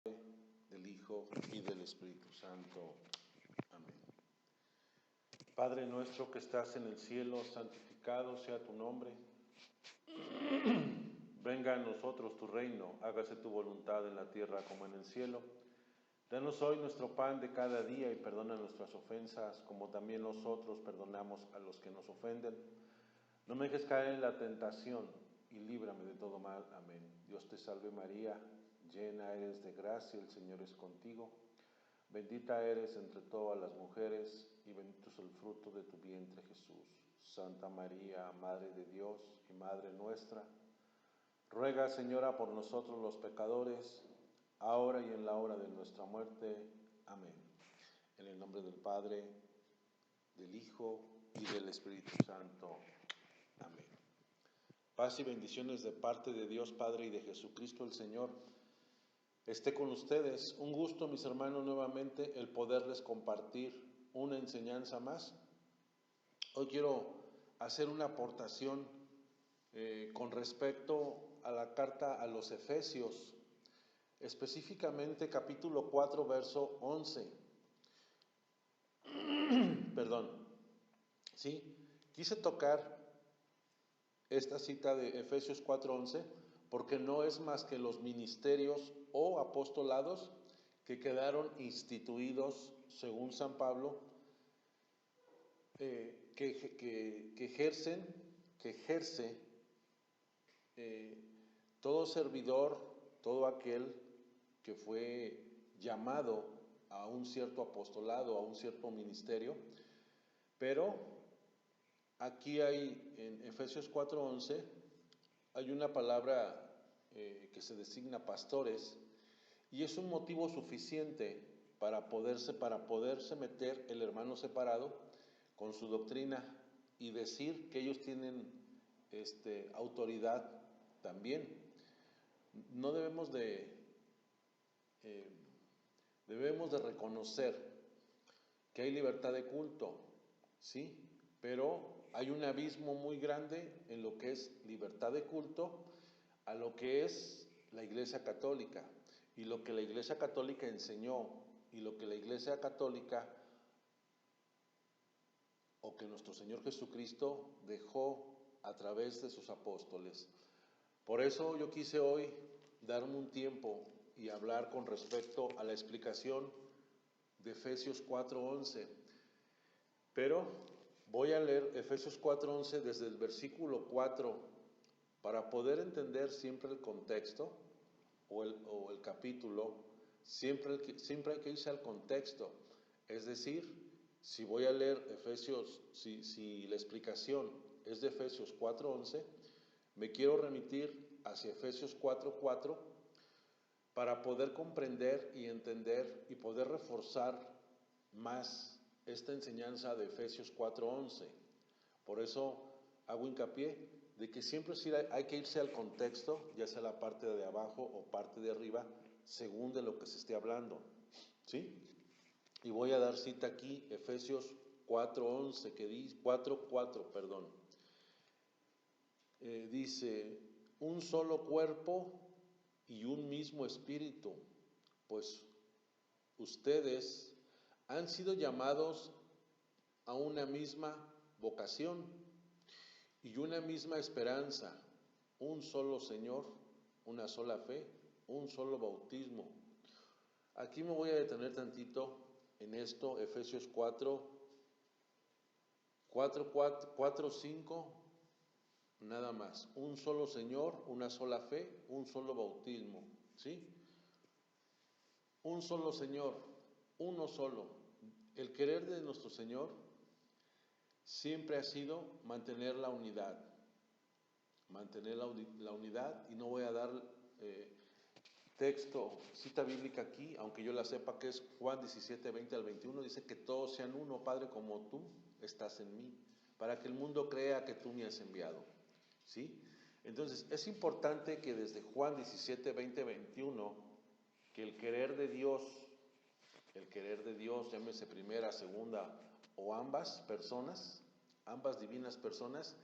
del Hijo y del Espíritu Santo. Amén. Padre nuestro que estás en el cielo, santificado sea tu nombre. Venga a nosotros tu reino, hágase tu voluntad en la tierra como en el cielo. Danos hoy nuestro pan de cada día y perdona nuestras ofensas, como también nosotros perdonamos a los que nos ofenden. No me dejes caer en la tentación y líbrame de todo mal. Amén. Dios te salve María, llena eres de gracia, el Señor es contigo. Bendita eres entre todas las mujeres y bendito es el fruto de tu vientre Jesús. Santa María, Madre de Dios y Madre nuestra, ruega, Señora, por nosotros los pecadores, ahora y en la hora de nuestra muerte. Amén. En el nombre del Padre, del Hijo y del Espíritu Santo. Amén. Paz y bendiciones de parte de Dios Padre y de Jesucristo el Señor esté con ustedes. Un gusto, mis hermanos, nuevamente el poderles compartir una enseñanza más. Hoy quiero hacer una aportación con respecto a la carta a los Efesios, específicamente capítulo 4, verso 11. Perdón. Sí, quise tocar esta cita de Efesios 4:11 porque no es más que los ministerios o apostolados que quedaron instituidos según San Pablo, que ejerce todo servidor, todo aquel que fue llamado a un cierto apostolado, a un cierto ministerio. Pero aquí hay, en Efesios 4:11, hay una palabra que se designa pastores, y es un motivo suficiente para poderse meter el hermano separado con su doctrina y decir que ellos tienen autoridad también. No debemos de reconocer que hay libertad de culto, sí, pero hay un abismo muy grande en lo que es libertad de culto a lo que es la Iglesia Católica, y lo que la Iglesia Católica enseñó, y lo que la Iglesia Católica, o que nuestro Señor Jesucristo dejó a través de sus apóstoles. Por eso yo quise hoy darme un tiempo y hablar con respecto a la explicación de Efesios 4:11. Pero voy a leer Efesios 4:11 desde el versículo 4 para poder entender siempre el contexto o el capítulo. Siempre hay que irse al contexto. Es decir, si voy a leer Efesios, si la explicación es de Efesios 4:11, me quiero remitir hacia Efesios 4:4 para poder comprender y entender y poder reforzar más esta enseñanza de Efesios 4:11. Por eso hago hincapié de que siempre hay que irse al contexto, ya sea la parte de abajo o parte de arriba, según de lo que se esté hablando, ¿sí? Y voy a dar cita aquí, Efesios 4:11, que dice, 4:4, perdón. Dice, un solo cuerpo y un mismo espíritu, pues ustedes han sido llamados a una misma vocación y una misma esperanza, un solo Señor, una sola fe, un solo bautismo. Aquí me voy a detener tantito en esto, Efesios 4:5, nada más. Un solo Señor, una sola fe, un solo bautismo, ¿sí? Un solo Señor, uno solo. El querer de nuestro Señor siempre ha sido mantener la unidad. Mantener la unidad, y no voy a dar cita bíblica aquí, aunque yo la sepa, que es Juan 17:20-21, dice que todos sean uno, Padre, como tú estás en mí, para que el mundo crea que tú me has enviado, ¿sí? Entonces, es importante que desde Juan 17:20-21, que el querer de Dios, llámese primera, segunda o ambas personas, ambas divinas personas,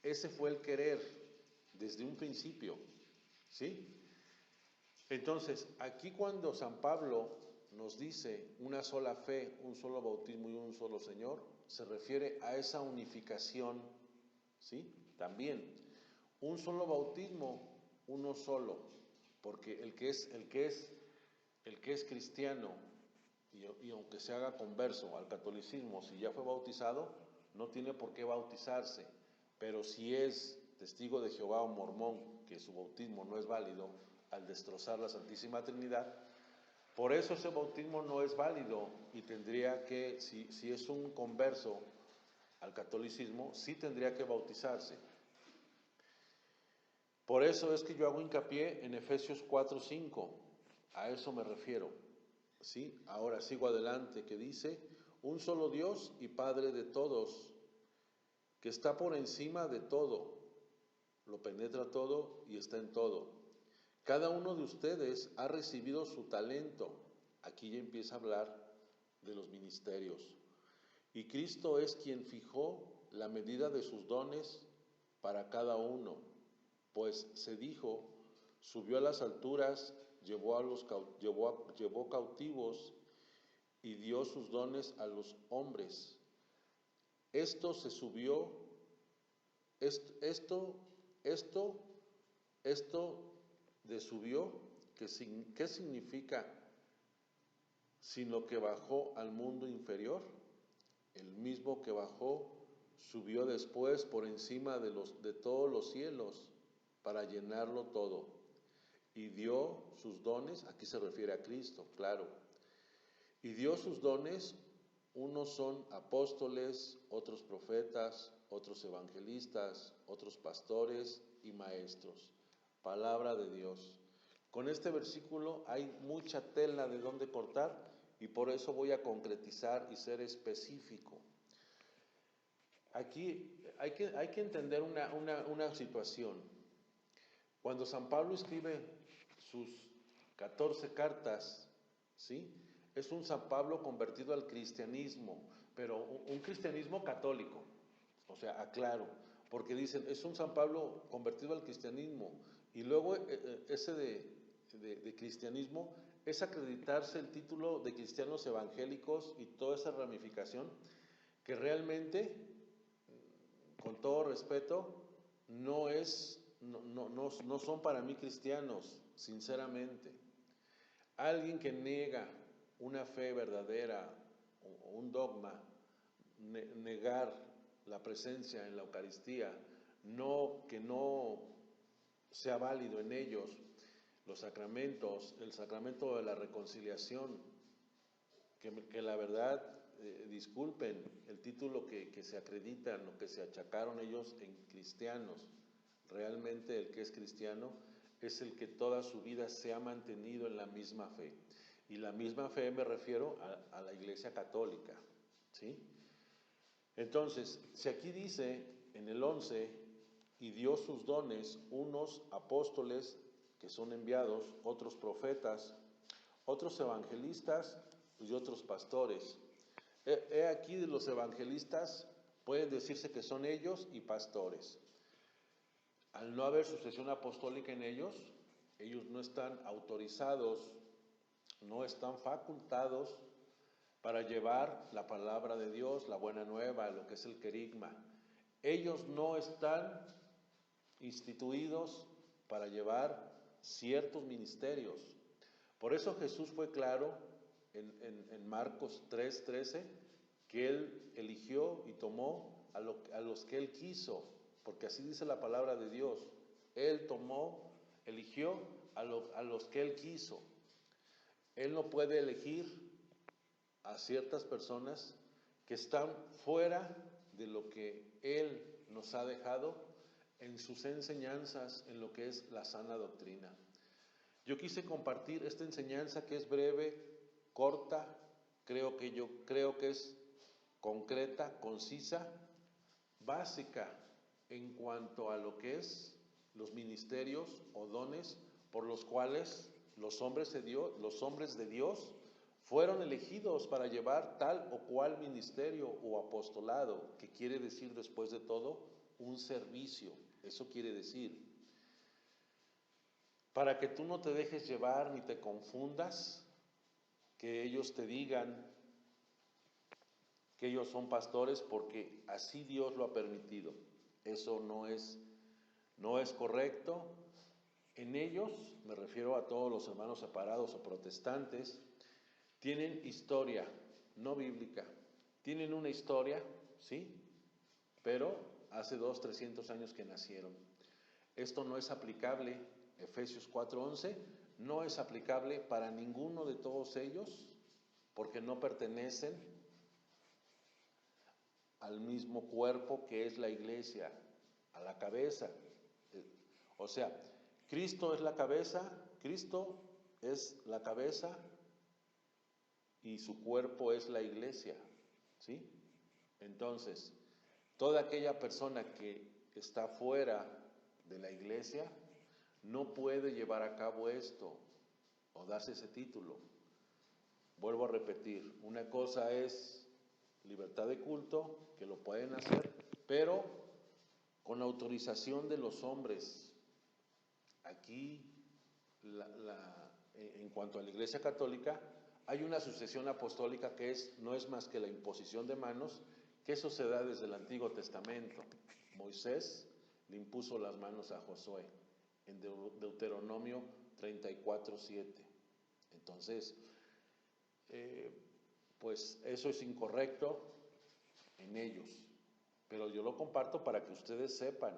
ese fue el querer desde un principio, ¿sí? Entonces, aquí cuando San Pablo nos dice una sola fe, un solo bautismo y un solo Señor, se refiere a esa unificación, ¿sí? También, un solo bautismo, uno solo, porque el que es cristiano y aunque se haga converso al catolicismo, si ya fue bautizado, no tiene por qué bautizarse, pero si es testigo de Jehová o mormón, que su bautismo no es válido al destrozar la Santísima Trinidad, por eso ese bautismo no es válido y tendría que, si es un converso al catolicismo, sí tendría que bautizarse. Por eso es que yo hago hincapié en Efesios 4:5, a eso me refiero, ¿sí? Ahora sigo adelante, que dice, un solo Dios y Padre de todos, que está por encima de todo, lo penetra todo y está en todo. Cada uno de ustedes ha recibido su talento. Aquí ya empieza a hablar de los ministerios. Y Cristo es quien fijó la medida de sus dones para cada uno. Pues se dijo, subió a las alturas, llevó cautivos y dio sus dones a los hombres. Esto de subió, ¿qué significa? Sino que bajó al mundo inferior. El mismo que bajó subió después por encima de todos los cielos para llenarlo todo. Y dio sus dones, aquí se refiere a Cristo, claro. Y dio sus dones, unos son apóstoles, otros profetas, otros evangelistas, otros pastores y maestros. Palabra de Dios. Con este versículo hay mucha tela de dónde cortar y por eso voy a concretizar y ser específico. Aquí hay que entender una situación. Cuando San Pablo escribe sus 14 cartas, ¿sí? Es un San Pablo convertido al cristianismo, pero un cristianismo católico. O sea, aclaro, porque dicen, es un San Pablo convertido al cristianismo. Y luego ese de cristianismo es acreditarse el título de cristianos evangélicos y toda esa ramificación que realmente, con todo respeto, no son para mí cristianos, sinceramente. Alguien que niega una fe verdadera o un dogma, negar la presencia en la Eucaristía, que no sea válido en ellos los sacramentos, el sacramento de la reconciliación, que la verdad, disculpen el título que se acreditan o que se achacaron ellos en cristianos. Realmente el que es cristiano es el que toda su vida se ha mantenido en la misma fe. Y la misma fe me refiero a la Iglesia Católica, ¿sí? Entonces, si aquí dice en el 11, y dio sus dones, unos apóstoles que son enviados, otros profetas, otros evangelistas y otros pastores. He aquí de los evangelistas, pueden decirse que son ellos y pastores. Al no haber sucesión apostólica en ellos no están autorizados, no están facultados para llevar la palabra de Dios, la buena nueva, lo que es el querigma. Ellos no están instituidos para llevar ciertos ministerios. Por eso Jesús fue claro en Marcos 3:13, que Él eligió y tomó a los que Él quiso, porque así dice la palabra de Dios. Él eligió a los que Él quiso. Él no puede elegir a ciertas personas que están fuera de lo que Él nos ha dejado en sus enseñanzas, en lo que es la sana doctrina. Yo quise compartir esta enseñanza que es breve, corta, creo que es concreta, concisa, básica en cuanto a lo que es los ministerios o dones por los cuales los hombres de Dios fueron elegidos para llevar tal o cual ministerio o apostolado, que quiere decir después de todo un servicio. Eso quiere decir. para que tú no te dejes llevar ni te confundas, que ellos te digan que ellos son pastores porque así Dios lo ha permitido. Eso no es correcto. En ellos, me refiero a todos los hermanos separados o protestantes, tienen historia, no bíblica. Tienen una historia, ¿sí? Pero hace 300 años que nacieron. Esto no es aplicable, Efesios 4:11, no es aplicable para ninguno de todos ellos, porque no pertenecen al mismo cuerpo que es la iglesia, a la cabeza. O sea, Cristo es la cabeza y su cuerpo es la iglesia, ¿sí? Entonces, toda aquella persona que está fuera de la iglesia no puede llevar a cabo esto o darse ese título. Vuelvo a repetir, una cosa es libertad de culto, que lo pueden hacer, pero con autorización de los hombres. Aquí, en cuanto a la Iglesia Católica, hay una sucesión apostólica que no es más que la imposición de manos, que eso se da desde el Antiguo Testamento. Moisés le impuso las manos a Josué en Deuteronomio 34:7. Entonces, pues eso es incorrecto en ellos, pero yo lo comparto para que ustedes sepan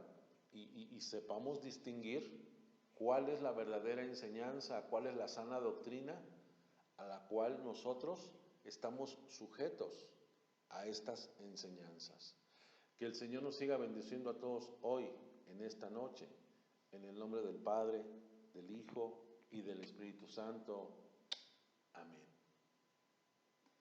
y sepamos distinguir cuál es la verdadera enseñanza, cuál es la sana doctrina a la cual nosotros estamos sujetos a estas enseñanzas. Que el Señor nos siga bendiciendo a todos hoy, en esta noche, en el nombre del Padre, del Hijo y del Espíritu Santo.